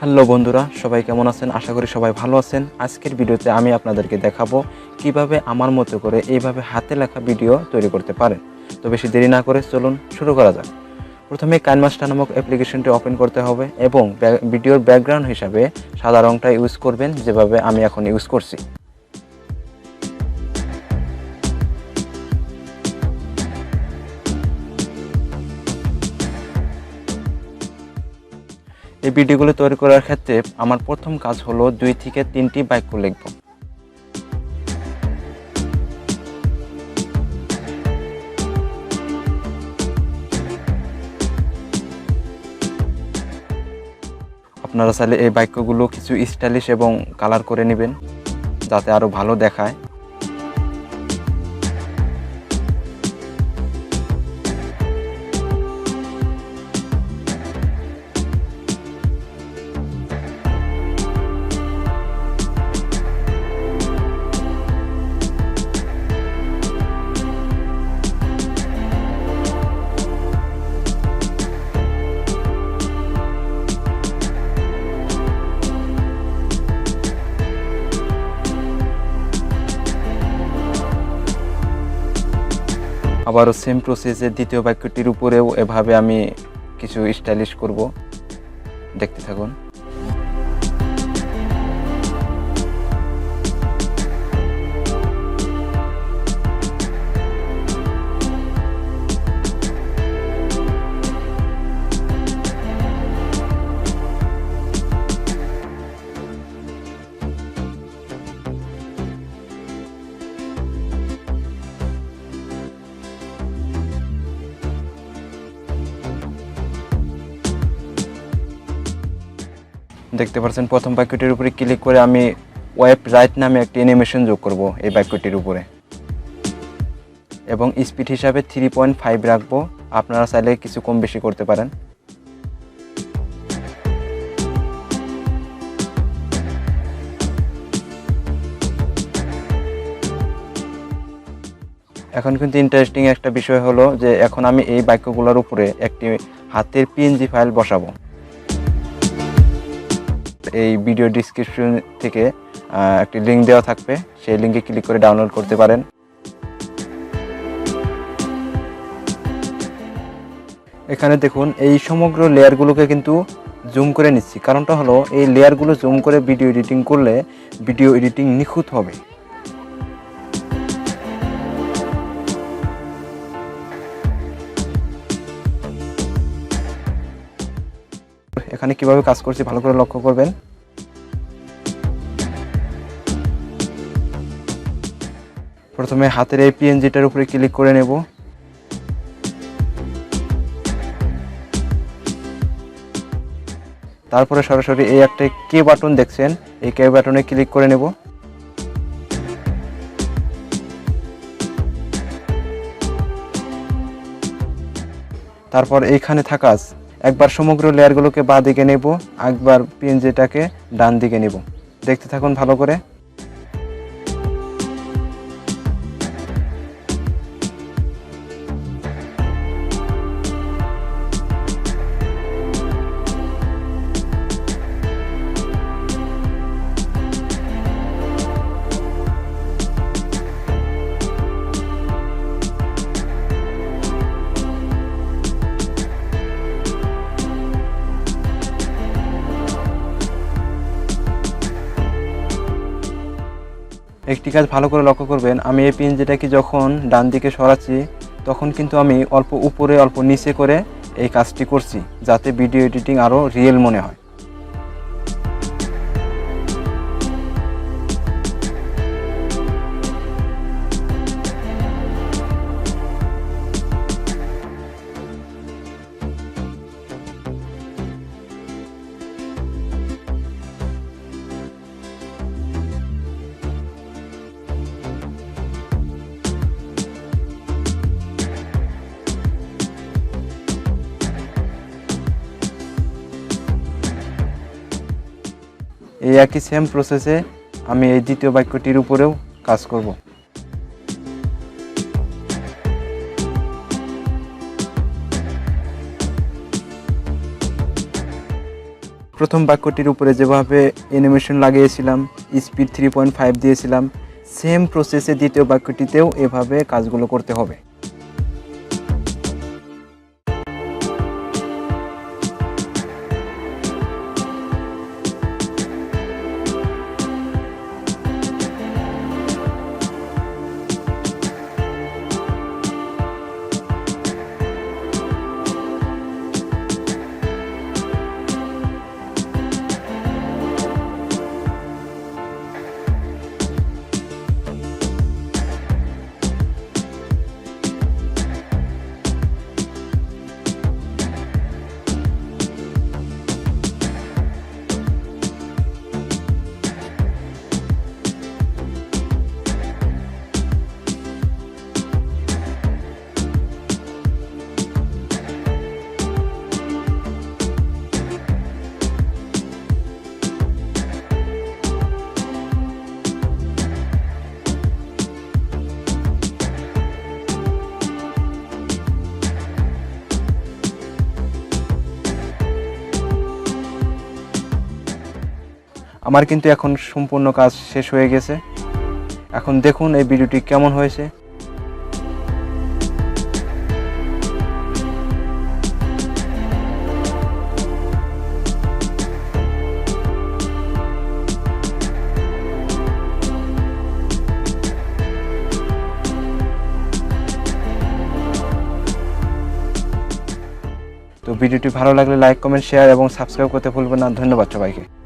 Hello বন্ধুরা, সবাই কেমন আছেন? আশা করি সবাই ভালো আছেন। আজকের ভিডিওতে আমি আপনাদেরকে দেখাবো কিভাবে আমার মতো করে এইভাবে হাতে লেখা ভিডিও তৈরি করতে পারেন। তো বেশি দেরি না করে চলুন শুরু করা যাক। প্রথমে কাইনমাস্টার নামক অ্যাপ্লিকেশনটি ওপেন করতে হবে এবং ভিডিওর ব্যাকগ্রাউন্ড হিসাবে সাদা রংটা ইউজ করবেন, যেভাবে আমি এখন ইউজ করছি। এই ভিডিওগুলো তৈরি করার ক্ষেত্রে আমার প্রথম কাজ হলো 2 থেকে 3টি বাক্য লিখব। আপনারা চাইলে এই বাক্যগুলো কিছু স্টাইলিশ এবং কালার করে নেবেন, যাতে আরও ভালো দেখায়। আবারও সেম প্রসেসে দ্বিতীয় বাক্যটির উপরেও এভাবে আমি কিছু স্টাইলিশ করব, দেখতে থাকুন। দেখতে পাচ্ছেন প্রথম বাক্যটির উপরে ক্লিক করে আমি ওয়েব রাইট নামে একটি অ্যানিমেশন যোগ করব এই বাক্যটির উপরে, এবং স্পিড হিসাবে 3.5 রাখবো। আপনারা চাইলে কিছু কম বেশি করতে পারেন। এখন কিন্তু ইন্টারেস্টিং একটা বিষয় হলো যে এখন আমি এই বাক্যগুলোর উপরে একটি হাতের পিএনজি ফাইল বসাবো। এই ভিডিও ডিসক্রিপশন থেকে একটি লিঙ্ক দেওয়া থাকবে, সেই লিঙ্কে ক্লিক করে ডাউনলোড করতে পারেন। এখানে দেখুন এই সমগ্র লেয়ারগুলোকে কিন্তু জুম করে নিচ্ছি। কারণটা হলো এই লেয়ারগুলো জুম করে ভিডিও এডিটিং করলে ভিডিও এডিটিং নিখুঁত হবে। এখানে কিভাবে কাজ করছি ভালো করে লক্ষ্য করবেন। প্রথমে হাতের এই পিএনজিটার উপরে ক্লিক করে নেব। তারপরে সরাসরি এই একটা কে বাটন দেখছেন, এই কে বাটনে ক্লিক করে নেব। তারপর এইখানে থাকা একবার সমগ্র লেয়ারগুলোকে বাঁ দিকে নেব, একবার পিএনজিটাকে ডান দিকে নেব। দেখতে থাকুন ভালো করে। একটি কাজ ভালো করে লক্ষ্য করবেন, আমি এই পিএনজিটাকে যখন ডান দিকে সরাচ্ছি তখন কিন্তু আমি অল্প উপরে অল্প নিচে করে এই কাজটি করছি, যাতে ভিডিও এডিটিং আরও রিয়েল মনে হয়। এই একই সেম প্রসেসে আমি এই দ্বিতীয় বাক্যটির উপরেও কাজ করব। প্রথম বাক্যটির উপরে যেভাবে অ্যানিমেশন লাগিয়েছিলাম, স্পিড 3.5 দিয়েছিলাম, সেম প্রসেসে দ্বিতীয় বাক্যটিতেও এভাবে কাজগুলো করতে হবে। আমার কিন্তু এখন সম্পূর্ণ কাজ শেষ হয়ে গেছে। এখন দেখুন এই ভিডিওটি কেমন হয়েছে। তো ভিডিওটি ভালো লাগলে লাইক, কমেন্ট, শেয়ার এবং সাবস্ক্রাইব করতে ভুলবেন না। ধন্যবাদ সবাইকে।